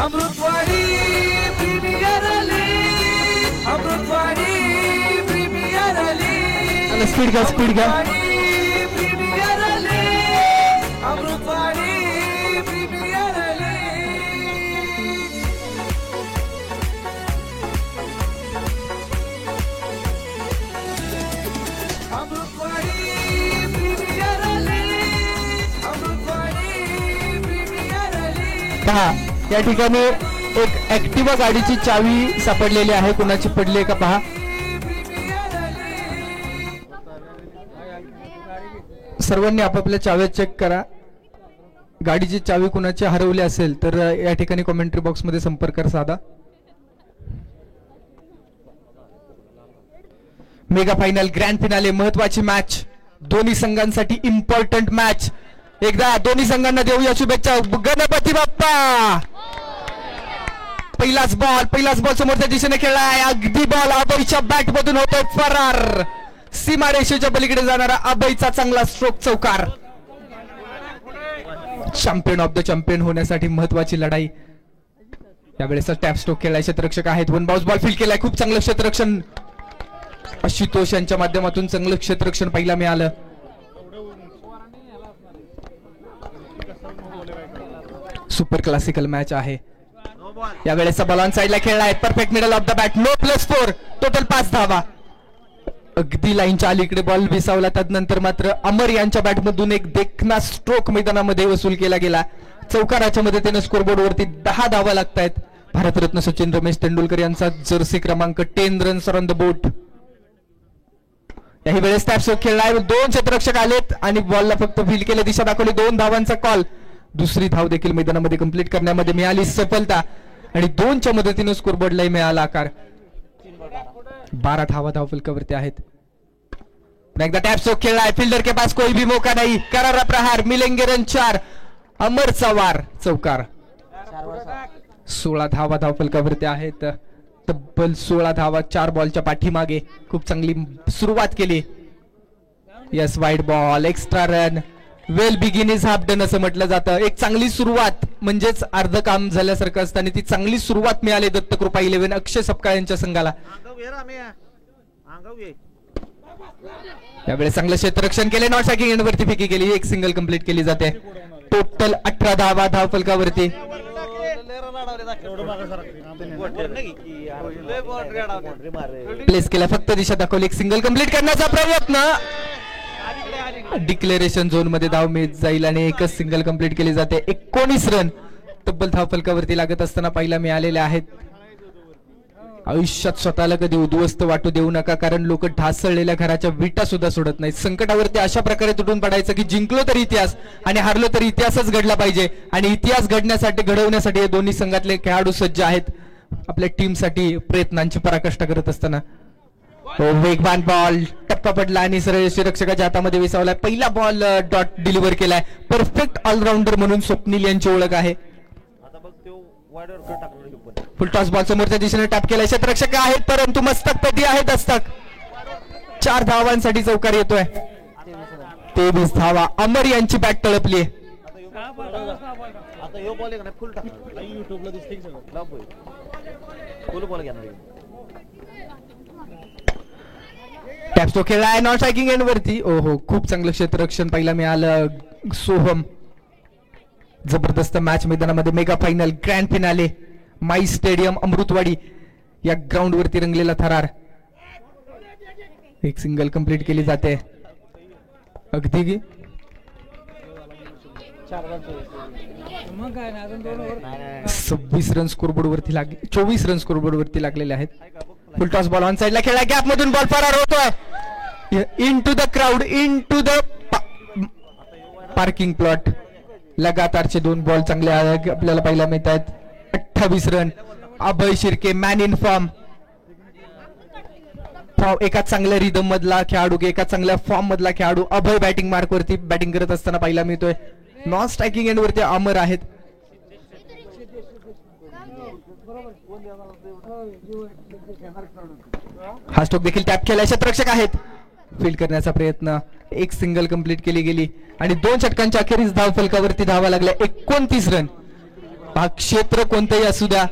Amrutwadi premier league, Amrutwadi premier league, speed घ्या premier league, Amrutwadi premier league. Amrutwadi premier league, Amrutwadi premier league. पहा या ठिकाणी एक ऍक्टिवा गाडीची चावी सापडलेली आहे, कुणाची पडली का पहा. सर्वांनी आपापल्या चाव्या चेक करा. गाडीची चावी कुणाची हरवली असेल तर या ठिकाणी कॉमेंट्री बॉक्स मध्ये संपर्क साधा. मेगा फायनल ग्रँड फिनाले महत्वाची मॅच, दोन्ही संघांसाठी इम्पॉर्टंट मॅच. एकदा दोन्ही संघांना देऊया शुभेच्छा. गणपती बाप्पा. पहिलाच बॉल समोरच्या दिशेने खेळलाय. अगदी बॉल अभयच्या बॅट मधून होतोय फरार. सीमारेषेच्या पलीकडे जाणारा अभयचा चांगला स्ट्रोक चौकार. चॅम्पियन ऑफ द चॅम्पियन होण्यासाठी महत्वाची लढाई. यावेळेस टॅप स्ट्रोक खेळलाय. क्षेत्ररक्षक आहेत. वन बाउन्स बॉल फील्ड केलाय. खूप चांगलं क्षेत्ररक्षण आशुतोष यांच्या माध्यमातून चांगलं क्षेत्ररक्षण पाहायला मिळालं. सुपर क्लासिकल मॅच आहे. यावेळेचा बॉल ऑन साइडला खेळलाय. Perfect middle of the bat. No +4. Total 5 धावा. अगदी लाईनच्या अलीकडे बॉल विसावला. त्यानंतर मात्र अमर यांच्या बॅटमधून एक देखना स्ट्रोक मैदानामध्ये वसूल केला गेला. चौकाराच्या मदतीने स्कोरबोर्डवरती 10 धावा लागतायत. भारतरत्न सचिन रमेश तेंडुलकर यांचा जर्सी क्रमांक 10 रन्स ऑन द बोट. याही वेळेस टॅप स्ट्रोक खेळलाय. 2 क्षेत्ररक्षक आलेत आणि बॉलला फक्त फील्ड केले. दिशा दाखवली. 2 धावांचा कॉल. दुसरी धाव देखील मैदानामध्ये कंप्लीट करण्यामध्ये मिळाली सफलता आणि 2च्या मदतीने स्कोरबोर्डलाही मिळाला आकार. 12 धावा धावफलकावरती आहेत. एकदा टॅप स्ट्रोक खेळलाय. फिल्डर के पास कोई भी मौका नहीं. करारा प्रहार. मिलेंगे रन 4. अमरचा वार चौकार. 16 धावा धावफलकावरती आहेत. तब्बल 16 धावा 4 बॉलच्या पाठीमागे. खूप चांगली सुरुवात केली. Yes wide ball. Extra run. Well begin is half done असं म्हटलं जातं. एक चांगली सुरुवात म्हणजेच अर्ध काम झाल्यासारखं असतं आणि ती चांगली सुरुवात मिळाली दत्तकृपा 11 अक्षय सपकाळ यांच्या संघाला. यावेळेस चांगलं क्षेत्ररक्षण केले. नॉट स्ट्रायकिंग एंडवरती फेकी केली. एक सिंगल कंप्लीट केली जाते. टोटल 18 धावा धावफलकावरती. प्लेस केला. फक्त दिशा दाखवली. एक सिंगल कंप्लीट करण्याचा प्रयत्न. डिक्लेरेशन झोन मध्ये धाव मिळत जाईल आणि एकच सिंगल कंप्लीट केली जाते. 19 रन तब्बल धावफलकावरती लागत असताना पाहायला मिळालेले आहेत. आयुष्यात स्वतःला कधी उद्ध्वस्त वाटू देऊ नका, कारण लोक ढासळलेल्या घराच्या विटा सुद्धा सोडत नाहीत. संकटावरती अशा प्रकारे तुटून पडायचं की जिंकलो तर इतिहास आणि हारलो तर इतिहासच घडला पाहिजे. आणि इतिहास घडवण्यासाठी हे दोन्ही संघातले खेळाडू सज्ज आहेत. आपल्या टीमसाठी प्रयत्नांची पराकाष्ठा करत असताना वेगवान बॉल टप्पा पडला आणि सरळ रक्षकाच्या हातामध्ये विसावला. पहिला बॉल डॉट डिलिव्हर केलाय. परफेक्ट ऑलराऊंडर म्हणून स्वप्नील यांची ओळख आहे. फुल टॉस बॉल समोरच्या दिशेने टॅप केलाय. क्षेत्ररक्षक आहेत परंतु मस्तक पेटी आहे दस्तक. 4 धावांसाठी चौकार येतोय. 23 धावा. अमर यांची बॅट तळपली. टॅप स्ट्रोक खेळलाय. नॉन स्ट्रायकिंग एंड वरती. ओहो खूप चांगलं क्षेत्ररक्षण पाहायला मिळालं. सोहम. जबरदस्त मॅच मैदानामध्ये. मेगा फायनल ग्रँड फिनाले माई स्टेडियम अमृतवाडी या ग्राउंड वरती रंगलेला थरार. एक सिंगल कंप्लीट केली जाते. अगदी 26 रन स्कोरबोर्ड वरती लागले. 24 रन स्कोरबोर्ड वरती लागलेले आहेत. फुल टॉस बॉल ऑन साइडला खेळला. गॅप मधून बॉल फरार होतोय. Into the crowd. Into the parking plot. लगातारचे 2 बॉल चांगले आपल्याला पाहायला मिळत आहेत. 28 run. Abhay Shirke man in form. एका चांगल्या रिदम मधला खेळाडू, एका चांगल्या फॉर्म मधला खेळाडू अभय बॅटिंग मार्क वरती बॅटिंग करत असताना पाहायला मिळतोय. नॉन स्ट्रायकिंग एंड वरती अमर आहेत. हा स्ट्रोक देखील टॅप केलाय. क्षेत्ररक्षक आहेत. फील्ड करण्याचा प्रयत्न. एक सिंगल कंप्लीट केली गेली आणि 2 षटकांच्या अखेरीस धाव फलकावरती धावा लागल्या. 29 रन. हा क्षेत्र कोणतंही असू द्या,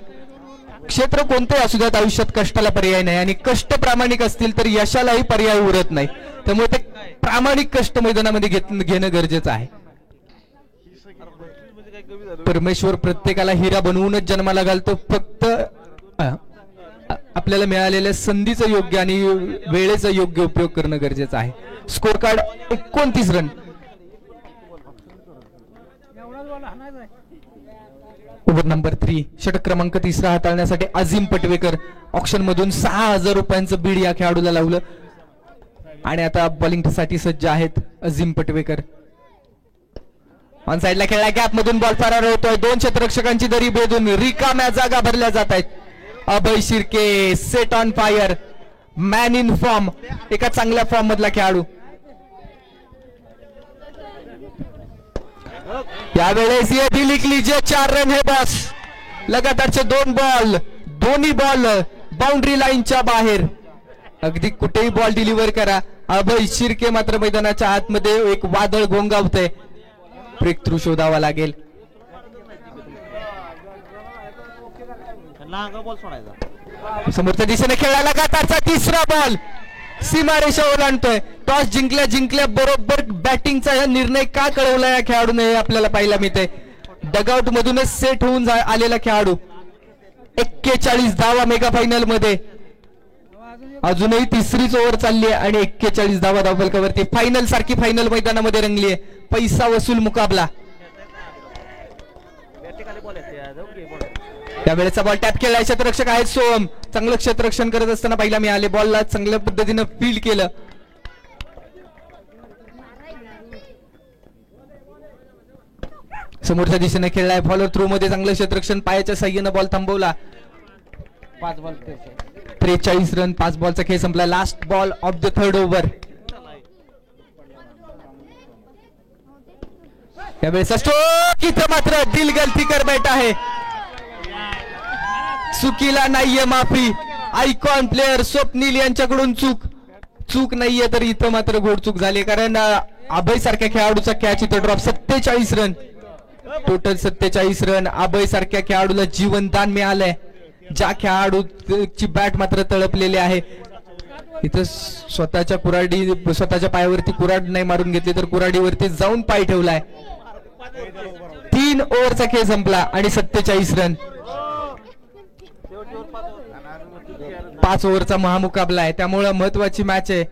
क्षेत्र कोणतंही असू द्यात, आयुष्यात कष्टाला पर्याय नाही आणि कष्ट प्रामाणिक असतील तर यशालाही पर्याय उरत नाही. त्यामुळे ते प्रामाणिक कष्ट मैदानामध्ये घेणं गरजेचं आहे. परमेश्वर प्रत्येकाला हिरा बनवूनच जन्माला घालतो. फक्त आपल्याला मिळालेल्या संधीचा योग्य आणि वेळेचा योग्य उपयोग करणं गरजेचं आहे. Score card 29 run. Over number 3, षटक क्रमांक 3 हाताळण्यासाठी अझीम पटवेकर ऑक्शन मधून 6,000 रुपयांचं बीड या खेळाडूला लावलं आणि आता बॉलिंग साठी सज्ज आहेत अझीम पटवेकर. ऑन साइडला खेळला, गॅप मधून बॉल फरार होतोय. 2 क्षेत्ररक्षकांची दरी बेधून रिकाम्या जागा भरल्या जात आहेत. Abhay Shirke set on fire, man in form, एका चांगल्या फॉर्म मधला खेळाडू. यावेळेस ये दिलीक लीजिए 4 रन है बॉस. लगातारचे 2 बॉल, दोन्ही बॉल बाउंड्री लाईनच्या बाहेर. अगदी कुठेही बॉल डिलिव्हर करा. अभय शिर्के मात्र मैदानाच्या आतमध्ये एक वादळ घोंगावतंय. ब्रेक थ्रू शोधावा लागेल. समोरच्या दिशेने खेळायला लगातारचा 3रा बॉल सीमारेषा ओलांडतोय. टॉस जिंकल्या बरोबर बॅटिंगचा हा निर्णय का कळवला या खेळाडूने हे आपल्याला पाहायला मिळते. डगआउट मधूनच सेट होऊन आलेला खेळाडू. 41 धावा मेगा फायनल मध्ये. अजूनही 3रीच ओव्हर चालली आहे आणि 41 धावा धावफलकावरती. फायनल सारखी फायनल मैदानामध्ये रंगली आहे. पैसा वसूल मुकाबला. त्यावेळेचा बॉल टॅप केला. क्षेत्ररक्षक आहेत सोहम. चांगलं क्षेत्ररक्षण करत असताना पाहिला मिळाले. बॉलला चांगल्या पद्धतीनं फील्ड केलं. समोरच्या दिशेने खेळलाय. फॉलोअर थ्रू मध्ये चांगलं क्षेत्ररक्षण, पायाच्या साह्यानं बॉल थांबवला. 43 रन. 5 बॉलचा खेळ संपला. Last ball of the 3rd over. यावेळेस स्ट्रोक. इथं मात्र दिल गलती कर बैठा आहे. चुकीला नाहीये माफी. आयकॉन प्लेअर स्वप्नील यांच्याकडून चूक नाहीये, तर इथं मात्र घोडचूक झाली. कारण अभय सारख्या खेळाडूचा कॅच इथं ड्रॉप. 47 run total. 47 रन. अभय सारख्या खेळाडूला जीवनदान मिळालंय. ज्या खेळाडूची बॅट मात्र तळपलेली आहे. इथं स्वतःच्या पायावरती कुऱ्हाड नाही मारून घेतली, तर कुऱ्हाडीवरती जाऊन पाय ठेवलाय. 3 ओव्हरचा खेळ संपला आणि 47 रन. 5 ओव्हरचा महामुकाबला आहे, त्यामुळे महत्वाची मॅच आहे.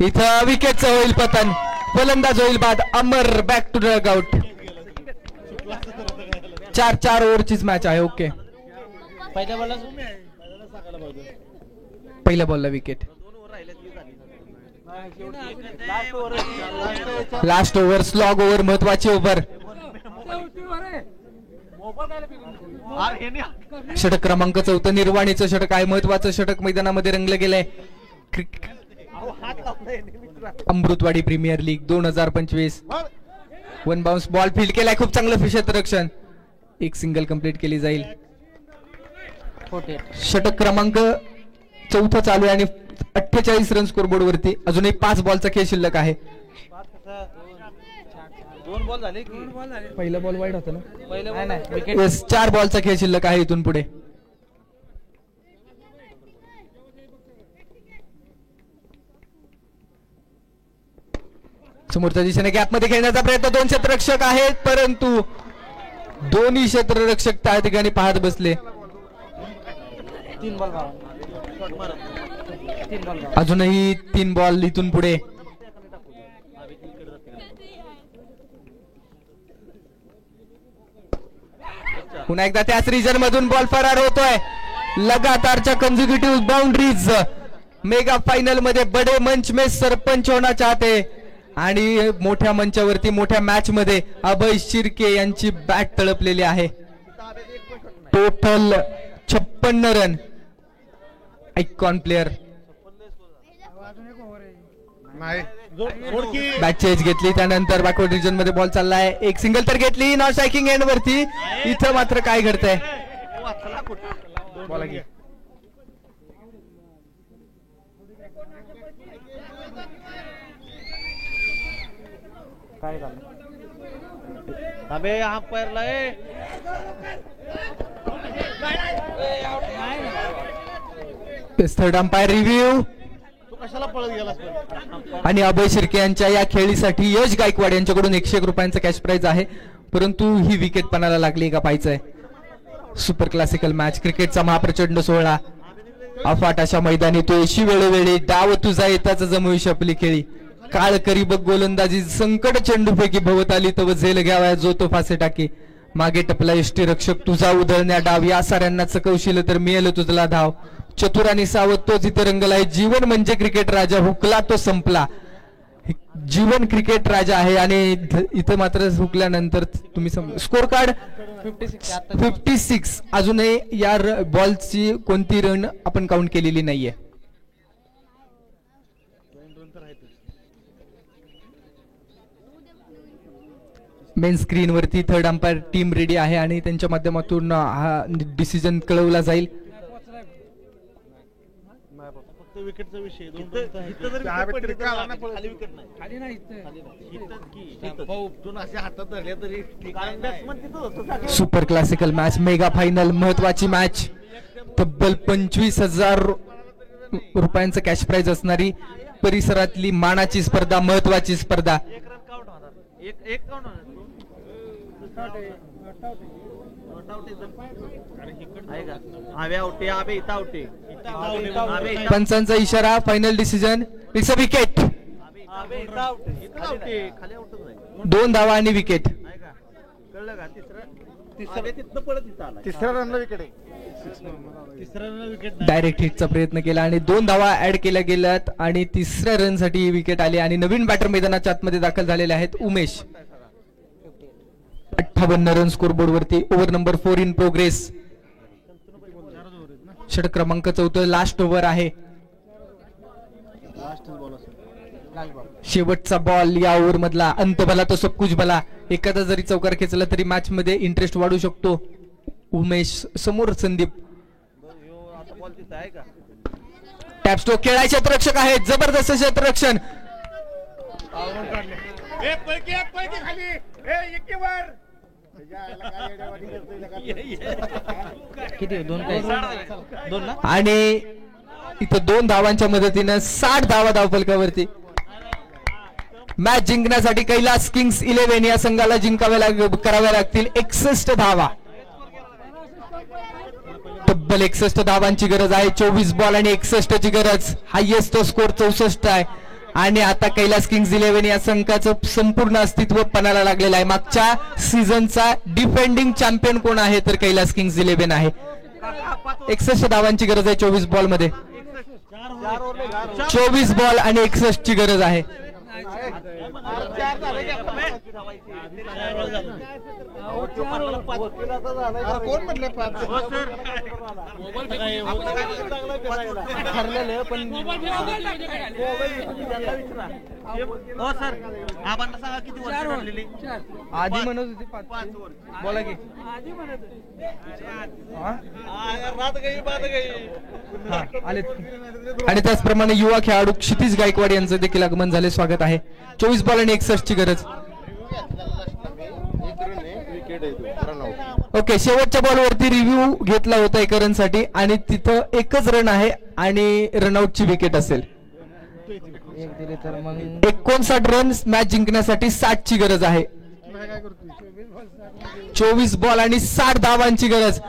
इथं विकेटचं होईल पतन. फलंदाज होईल बाद. Amar back to dugout. 4 ओव्हरचीच मॅच आहे. ओके. पहिल्या बॉलला wicket. Last over slog over, महत्वाची ओव्हर. षटक क्रमांक 4 निर्वाणीचं षटक आहे. महत्वाचं षटक मैदानामध्ये रंगलं गेलंय. Amrutwadi premier league 2025. 1 bounce ball field केलाय. खूप चांगलं क्षेत्ररक्षण. एक सिंगल कंप्लीट केली जाईल. षटक क्रमांक 4 चालू आहे आणि 48 रन स्कोरबोर्ड वरती. अजूनही 5 बॉलचा खेळ शिल्लक आहे. 2 बॉल झाले की पहिला बॉल वाईट होता ना. विकेट 4 बॉलचा खेळ शिल्लक आहे इथून पुढे. समोरच्या दिशेने गॅप मध्ये खेळण्याचा प्रयत्न. 2 क्षेत्ररक्षक आहेत, परंतु दोन्ही क्षेत्ररक्षक त्या ठिकाणी पाहत बसले. 3 बॉल अजूनही 3 बॉल इथून पुढे. पुन्हा एकदा त्याच रिजन मधून बॉल फरार होतोय. लगातारच्या कन्झिक्युटिव्ह बाउंड्रीज. मेगा फायनल मध्ये बडे मंच में सरपंच होना चाहते आणि मोठ्या मंचावरती मोठ्या मॅच मध्ये अभय शिर्के यांची बॅट तळपलेली आहे. Total 56 run. Icon player bat change घेतली, त्यानंतर बॅकवर्ड रिजन मध्ये बॉल चाललाय. एक सिंगल तर घेतली नॉन स्ट्रायकिंग एंड वरती. इथं मात्र काय घडतंय. अबे अंपायरला थर्ड अंपायर रिव्ह्यू तू कशाला पळत गेलास आणि अभय शिर्के यांच्या या खेळीसाठी यश गायकवाड यांच्याकडून 101 रुपयांचं कॅश प्राइज आहे, परंतु ही विकेट पणाला लागली का पाहायचंय. सुपर क्लासिकल मॅच, क्रिकेटचा महाप्रचंड सोहळा, अफाट अशा मैदानी तो यशी वेळोवेळी डाव तुझा येताच जमवी शपली खेळी, काळ करी बघ गोलंदाजी संकट चेंडूपैकी भवत आली तव झेल घ्यावा जो तो फासे टाकी, मागे टपला यष्टी रक्षक तुझा उधळण्या डाव, या साऱ्यांना चकवशील तर मिळेल तुझला धाव, चतुर आणि सावध तोच इथे रंगलाय, जीवन म्हणजे क्रिकेट राजा हुकला तो संपला. जीवन क्रिकेट राजा आहे आणि इथं मात्र हुकल्यानंतर तुम्ही स्कोर कार्ड 56. अजूनही या बॉलची कोणती रन आपण काउंट केलेली नाहीये. मेन स्क्रीन वरती थर्ड अंपायर टीम रेडी आहे आणि त्यांच्या माध्यमातून हा डिसिजन कळवला जाईल. विकेटचा विषय हातात धरल्या तरी super classical match, mega final, महत्वाची मॅच, तब्बल 25,000 रुपयांचं कॅश प्राइज असणारी परिसरातली मानाची स्पर्धा, महत्वाची स्पर्धा. पंचांचा इशारा, final decision, it's a wicket. 2 धावा आणि विकेट. तिसऱ्या रनला विकेट आहे. डायरेक्ट हिटचा प्रयत्न केला आणि 2 धावा ऍड केल्या गेल्यात आणि तिसऱ्या रन साठी ही विकेट आली आणि नवीन बॅटर मैदानाच्या आतमध्ये दाखल झालेले आहेत उमेश. 58 रन स्कोरबोर्ड वरती. Over number 4 in progress. षटक क्रमांक 4, लास्ट ओव्हर आहे. शेवटचा बॉल या ओव्हर मधला. अंत भला तो सब कुछ भला. एखादा जरी चौकार खेचला तरी मॅच मध्ये इंटरेस्ट वाढू शकतो. उमेश समोर संदीप. टॅपस्टोक खेळाय क्षेत्ररक्षक आहेत. जबरदस्त क्षेत्ररक्षण. किती 2 ना आणि इथं 2 धावांच्या मदतीनं 60 धावा धावफलकावरती. मॅच जिंकण्यासाठी कैलास किंग्स 11 या संघाला कराव्या लागतील 61 धावा. तब्बल 61 धावांची गरज आहे. 24 बॉल आणि 61 ची गरज. हायएस्ट स्कोर 64 आहे आणि आता कैलास किंग्स 11 या संघाचं संपूर्ण अस्तित्व पणाला लागलेलं आहे. मागच्या सीझनचा डिफेंडिंग चॅम्पियन कोण आहे तर कैलास किंग्स 11 आहे. 61 धावांची गरज आहे 24 बॉल मध्ये. 24 बॉल आणि 61 ची गरज आहे. कोण म्हटलं ठरलेलं पण सर आम्हाला सांगा किती वर्ष ठरलेली. आधी म्हणत होती 5. बोला की आणि त्याचप्रमाणे युवा खेळाडू क्षितिज गायकवाड यांचं देखील आगमन झाले. स्वागत आहे. 24 बॉल आणि 61 ची गरज. ओके, शेवटच्या बॉलवरती रिव्ह्यू घेतला होता 1 रन साठी आणि तिथं 1च रन आहे आणि रनआउटची विकेट असेल. 59 रन मॅच जिंकण्यासाठी 60 ची गरज आहे. 24 बॉल आणि 60 धावांची गरज.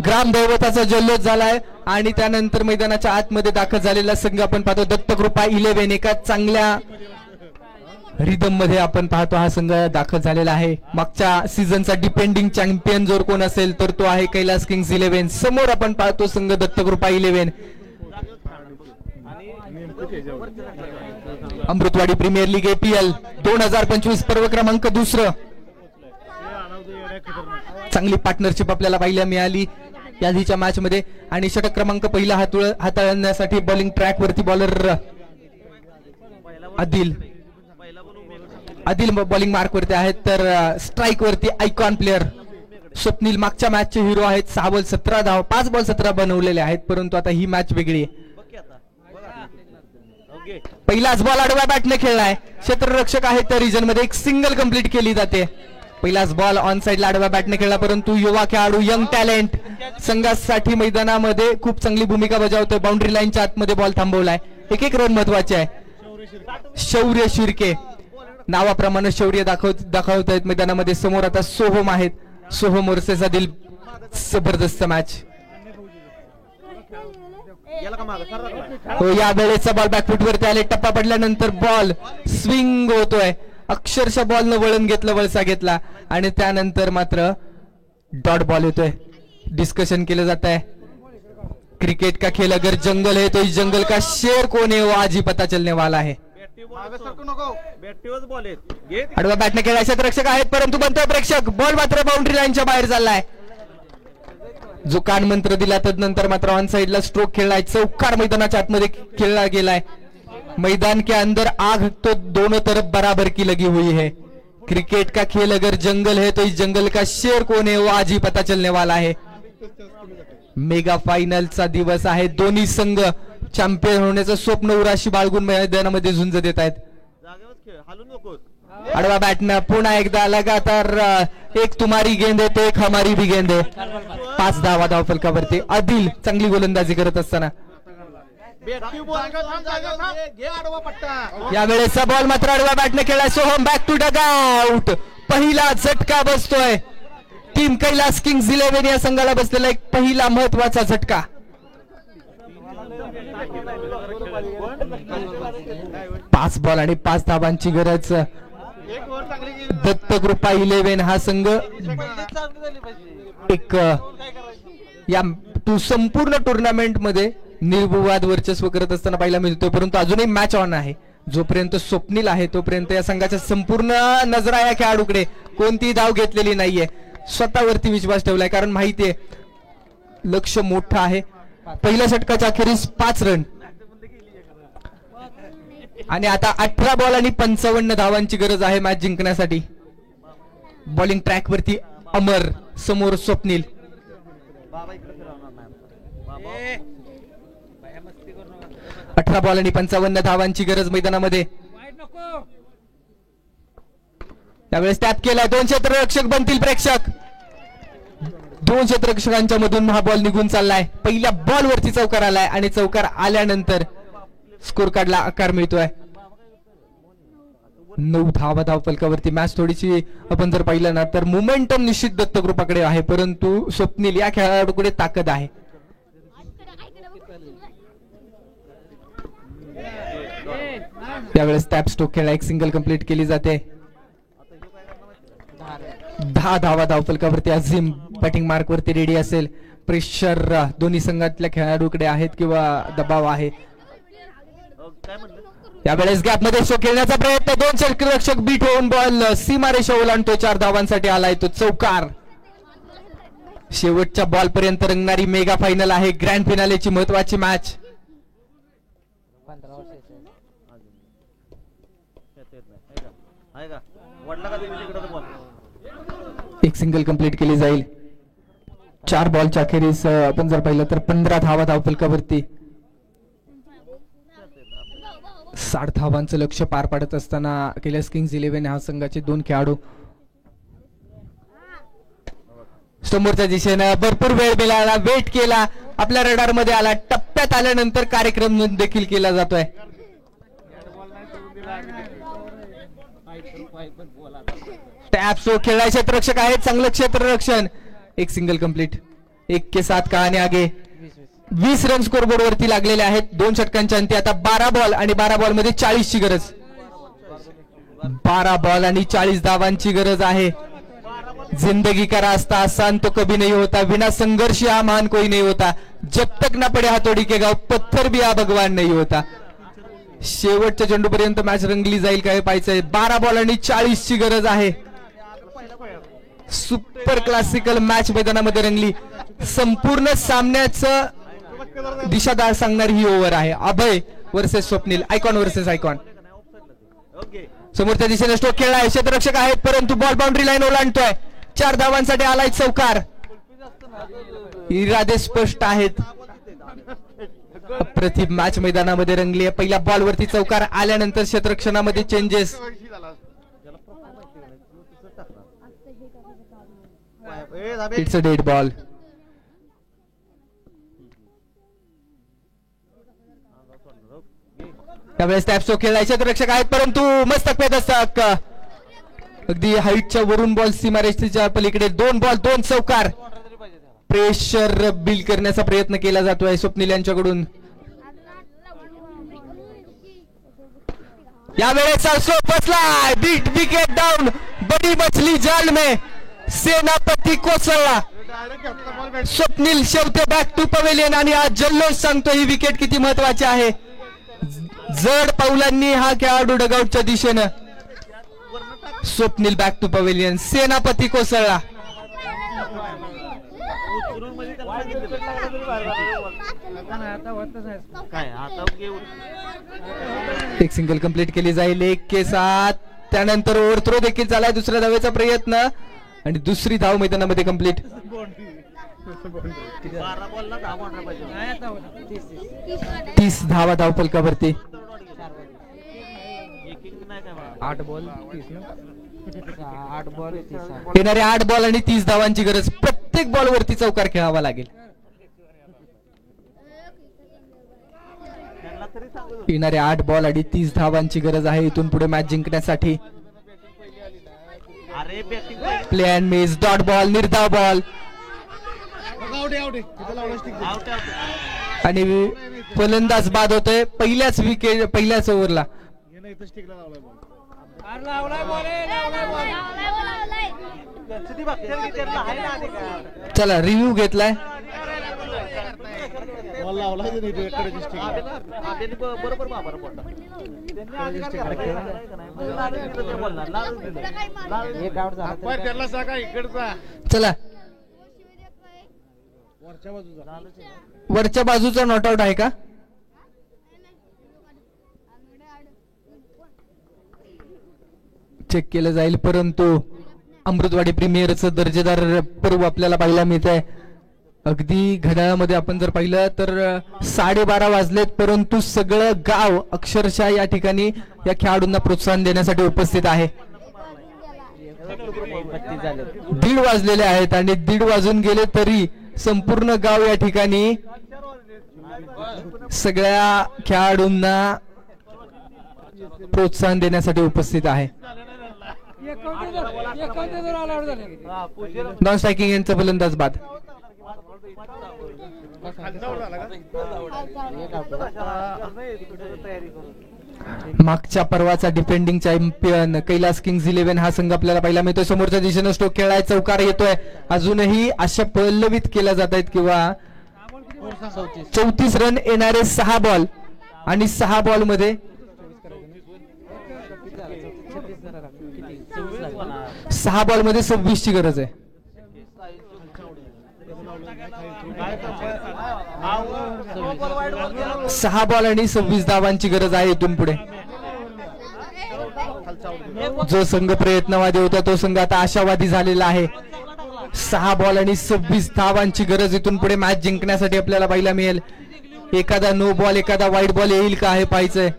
ग्रामदैवताचा जल्लोष झालाय आणि त्यानंतर मैदानाच्या आतमध्ये दाखल झालेला संघ आपण पाहतो दत्तकृपा 11. एका चांगल्या रिदम मध्ये आपण पाहतो हा संघ दाखल झालेला आहे. मागच्या सीझनचा डिपेंडिंग चॅम्पियन जर कोण असेल तर तो आहे कैलास किंग्स 11. समोर आपण पाहतो संघ Dattakrupa 11. Amrutwadi premier league APL 2025 पर्व क्रमांक 2. चांगली पार्टनरशिप आपल्याला पाहायला मिळाली याधीच्या मॅच मध्ये आणि षटक क्रमांक 1 हाताळण्यासाठी बॉलिंग ट्रॅक वरती बॉलर आदिल बॉलिंग मार्क वरती आहेत तर स्ट्राईक वरती आयकॉन प्लेअर स्वप्नील मागच्या मॅचचे हिरो आहेत. 6 बॉल 17 धावा, 5 बॉल 17 बनवलेले आहेत, परंतु आता ही मॅच वेगळी आहे. पहिलाच बॉल आडव्या बॅटने खेळलाय. क्षेत्ररक्षक आहेत त्या रिजन मध्ये. एक सिंगल कंप्लीट केली जाते. पहिलाच बॉल ऑन साइडला आडव्या बॅटने खेळला, परंतु युवा खेळाडू यंग टॅलेंट संघासाठी मैदानामध्ये खूप चांगली भूमिका बजावतोय. बाउंड्री लाईनच्या आतमध्ये बॉल थांबवलाय. एक रन महत्वाचे आहे. शौर्य शिर्के नावाप्रमाणे शौर्य दाखवत आहेत मैदानामध्ये. समोर आता सोहम आहेत. सोहम वर्सेस आदिल. जबरदस्त मॅच. या वेळेचा बॉल बॅकफूट वरती आले. टप्पा पडल्यानंतर बॉल स्विंग होतोय. अक्षरशः बॉल न वळण घेतलं, वळसा घेतला आणि त्यानंतर मात्र डॉट बॉल येतोय. डिस्कशन केलं जात आहे. क्रिकेट का खेल अगर जंगल है तो इस जंगल का शेर कौन है वो आज ही पता चलने वाला है. आडवा बॅटने खेळायचे रक्षक आहेत, परंतु बनतोय प्रेक्षक. बॉल मात्र बाउंड्री लाईनच्या बाहेर चाललाय. जो कान मंत्र दिला तदनंतर मात्र ऑन साइडला स्ट्रोक खेळलाय. चौकार मैदानाच्या आतमध्ये खेळला गेलाय. मैदान के अंदर आग तो दोनों तरफ बराबर की लगी हुई है. क्रिकेट का खेल अगर जंगल है तो इस जंगल का शेर कौन है वो आज ही पता चलने वाला है. मेगा फायनलचा दिवस आहे. दोन्ही संघ चॅम्पियन होण्याचं स्वप्न उराशी बाळगून मैदानामध्ये झुंज देत आहेत. आडवा बॅटनं पुन्हा एकदा लगातार एक तुम्हारी गेंद आहे तो एक हमारी भी गेंद आहे. 5 धावा धावफलकावरती. आदिल चांगली गोलंदाजी करत असताना या वेळेचा बॉल मात्र आडवा बॅटने खेळला. Soham back to dugout. पहिला झटका बसतोय. टीम कैलास किंग्स 11 या संघाला बसलेला एक पहिला महत्वाचा झटका. 5 बॉल आणि 5 धावांची गरज. दत्तकृपा 11 हा संघ एक या संपूर्ण टुर्नामेंट मध्ये निर्विवाद वर्चस्व करत असताना पाहायला मिळतोय, परंतु अजूनही मॅच ऑन आहे. जोपर्यंत स्वप्नील आहे तोपर्यंत या संघाच्या संपूर्ण नजरा या खेळाडूकडे. कोणतीही धाव घेतलेली नाहीये. स्वतःवरती विश्वास ठेवलाय, कारण माहितीये लक्ष मोठं आहे. पहिल्या षटकाच्या अखेरीस 5 रन आणि आता 18 बॉल आणि 55 धावांची गरज आहे मॅच जिंकण्यासाठी. बॉलिंग ट्रॅक वरती अमर, समोर स्वप्नील. 18 बॉल आणि 55 धावांची गरज मैदानामध्ये. त्यावेळेस टॅप केलाय. 2 क्षेत्ररक्षक बनतील प्रेक्षक. 2 क्षेत्ररक्षकांच्या मधून हा बॉल निघून चाललाय. पहिल्या बॉल वरती चौकार आलाय आणि चौकार आल्यानंतर स्कोर कार्डला आकार मिळतोय. 9 धावा धावफलकावरती. मॅच थोडीशी आपण जर पाहिलं ना तर मोमेंटम निश्चित दत्तकृपाकडे आहे, परंतु स्वप्नील या खेळाडूकडे ताकद आहे. त्यावेळेस टॅप स्ट्रोक खेळला. एक सिंगल कंप्लीट केली जाते. 10 धावा धावफलकावरती. अझीम बॅटिंग मार्क वरती रेडी असेल. प्रेशर दोन्ही संघातल्या खेळाडूकडे आहेत किंवा दबाव आहे. त्यावेळेस गॅप मध्ये स्ट्रोक खेळण्याचा प्रयत्न. 2 क्षेत्ररक्षक बीट होऊन बॉल सीमारेषा ओलांडतो. 4 धावांसाठी आलाय तो चौकार. शेवटच्या बॉल पर्यंत रंगणारी मेगा फायनल आहे. ग्रँड फिनालेची महत्वाची मॅच. एक सिंगल कंप्लीट केली जाईल. 4 बॉलच्या अखेरीस आपण जर पाहिलं तर 15 धावा धावफलकावरती. 60 धावांचं लक्ष पार पाडत असताना कैलास किंग्स 11 ह्या संघाचे 2 खेळाडू समोरच्या दिशेनं भरपूर वेळ मिळाला, वेट केला, आपल्या रडार मध्ये आला. टप्प्यात आल्यानंतर कार्यक्रम देखील केला जातोय. टॅप स्ट्रोक खेळायचे क्षेत्ररक्षक आहेत. चांगलं क्षेत्ररक्षण. एक सिंगल कंप्लीट. 1 के 7 कहाणी आगे. 20 रन स्कोर बोर्ड वरती लागलेले आहेत. 2 षटकांच्या अंती आता 12 बॉल आणि 12 बॉल मध्ये 40 ची गरज. 12 बॉल आणि 40 धावांची गरज आहे. जिंदगी का रास्ता आसान तो कभी नहीं होता, बिना संघर्ष हा महान कोई नहीं होता, जब तक ना पडे हातोडी के गाव पत्थर भी हा भगवान नहीं होता. शेवटच्या चेंडूपर्यंत मॅच रंगली जाईल काय पाहायचंय. 12 बॉल आणि 40 ची गरज आहे. सुपर क्लासिकल मॅच मैदानामध्ये रंगली. संपूर्ण सामन्याचं दिशादार सांगणारी ही ओव्हर आहे. Abhay versus Swapnil. Icon versus icon. समोरच्या दिशेने स्ट्रोक खेळलाय. क्षेत्ररक्षक आहेत, परंतु बॉल बाउंड्री लाईन ओलांडतोय. 4 धावांसाठी आलाय चौकार. इरादे स्पष्ट आहेत. अप्रतिम मॅच मैदानामध्ये रंगली आहे. पहिल्या बॉल वरती चौकार आल्यानंतर क्षेत्ररक्षणामध्ये changes. It's a dead ball. त्यावेळेस टॅपसो खेळायचे रक्षक आहेत परंतु मस्तक पेद असतात अगदी हाईटच्या वरून बॉल सीमारेषेच्या पलीकडे 2 बॉल 2 चौकार. प्रेशर बिल्ड करण्याचा प्रयत्न केला जातोय स्वप्नील यांच्याकडून. यावेळेचा स्लोप बसलाय. Beat wicket down. बडी मछली जाल में सेनापती कोसळला. Swapnil Shevate back to pavilion आणि आज जल्लोष सांगतो ही विकेट किती महत्वाची आहे. जड पावलांनी हा खेळाडू डगआउटच्या दिशेनं. Swapnil back to pavilion. सेनापती कोसळला. एक सिंगल कंप्लीट केली जाईल 1 के 7. त्यानंतर ओव्हरथ्रो देखील झालाय. दुसऱ्या धावेचा प्रयत्न आणि दुसरी धाव मैदानामध्ये कंप्लीट. 30 धावा धाव फलकावरती. 8 बॉल 30 येणारे 8 बॉल आणि 30 धावांची गरज. प्रत्येक बॉल वरती चौकार खेळावा लागेल. येणारे 8 बॉल आणि 30 धावांची गरज आहे इथून पुढे मॅच जिंकण्यासाठी. Play and miss. Dot ball. निर्धाव बॉल आणि फलंदाज बाद होतोय पहिल्याच विकेट पहिल्याच ओव्हरला. चला रिव्ह्यू घेतलाय. चला वरच्या बाजूचा नॉट आउट आहे का? चेक केलं जाईल परंतु अमृतवाडी प्रीमियरचं दर्जेदार पर्व आपल्याला पाहायला मिळत आहे. अगदी घड्याळामध्ये आपण जर पाहिलं तर 12:30 वाजलेत परंतु सगळं गाव अक्षरशः या ठिकाणी या खेळाडूंना प्रोत्साहन देण्यासाठी उपस्थित आहे. 1:30 वाजलेले आहेत आणि 1:30 वाजून गेले तरी संपूर्ण गाव या ठिकाणी सगळ्या खेळाडूंना प्रोत्साहन देण्यासाठी उपस्थित आहे. नॉन स्ट्रायकिंग यांचा फलंदाज बाद. मागच्या पर्वाचा डिफेंडिंग चॅम्पियन कैलास किंग्स 11 हा संघ आपल्याला पाहायला मिळतोय. समोरच्या दिशेनं स्ट्रोक खेळाय. चौकार येतोय. अजूनही आशा पल्लवित केल्या जात आहेत किंवा 34 रन येणारे 6 बॉल आणि 6 बॉल मध्ये 6 बॉल मध्ये 26 ची गरज आहे. 6 बॉल आणि 26 धावांची गरज आहे इथून पुढे. जो संघ प्रयत्नवादी होता तो संघ आता आशावादी झालेला आहे. 6 बॉल आणि 26 धावांची गरज इथून पुढे मॅच जिंकण्यासाठी आपल्याला पाहायला मिळेल. एखादा नो बॉल एखादा वाईट बॉल येईल का हे पाहायचंय.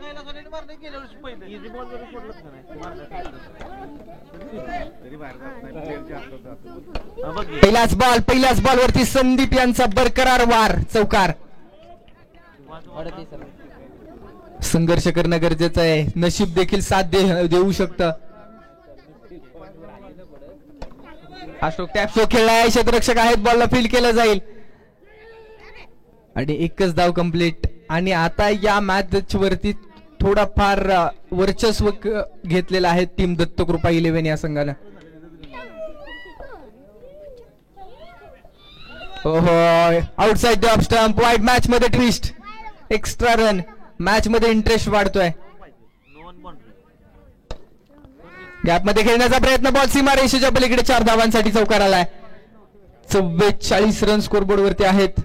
पहिल्याच बॉल वरती संदीप यांचा बरकरार वार. चौकार. संघर्ष करणं गरजेचं आहे. नशीब देखील साथ देऊ शकतं. अशोक टॅपसो खेळलाय. क्षेत्ररक्षक आहेत. बॉलला फील्ड केलं जाईल आणि एकच धाव कंप्लीट. आणि आता या मॅच वरती थोडाफार वर्चस्व घेतलेलं आहे टीम दत्तकृपा 11 या संघानं. ओहो outside the off stump. Wide match मध्ये ट्विस्ट. Extra run. मॅच मध्ये इंटरेस्ट वाढतोय. गॅप मध्ये खेळण्याचा प्रयत्न. बॉल सीमा रेषेच्या पलीकडे 4 धावांसाठी चौकार आलाय. 44 रन स्कोरबोर्ड वरती आहेत.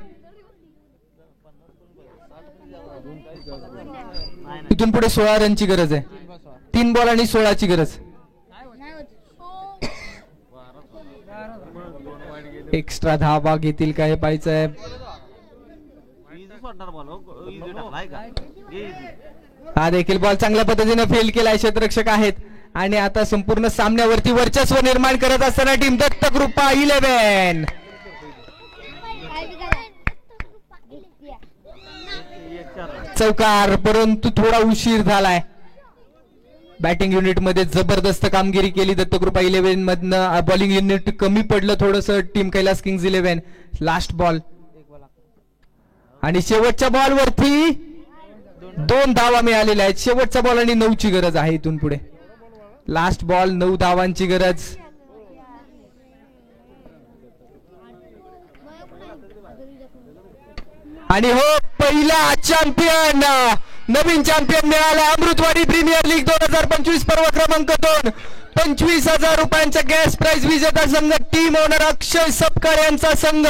इथून पुढे 16 रनची गरज आहे. 3 बॉल आणि 16 ची गरज. एक्स्ट्रा धावा घेतील काय पाहायचंय. हा देखील बॉल चांगल्या पद्धतीने फेल केलाय. क्षेत्ररक्षक आहेत आणि आता संपूर्ण सामन्यावरती वर्चस्व निर्माण करत असताना टीम दत्तकृपा 11 चौकार, परंतु थोडा उशीर झालाय. बॅटिंग युनिट मध्ये जबरदस्त कामगिरी केली दत्तकृपा 11 मधनं. बॉलिंग युनिट कमी पडलं थोडस team Kailas kings 11. Last ball आणि शेवटच्या बॉल वरती 2 धावा मिळालेल्या आहेत. शेवटचा बॉल आणि 9ची गरज आहे इथून पुढे. लास्ट बॉल, 9 धावांची गरज. आणि हो, पहिला चॅम्पियन, नवीन चॅम्पियन मिळाला. अमृतवाडी प्रीमियर लीग 2025 पर्व क्रमांक 2. 25,000 रुपयांचा गॅस प्राइज विजेता संघ टीम ओनर अक्षय सपकाळ यांचा संघ.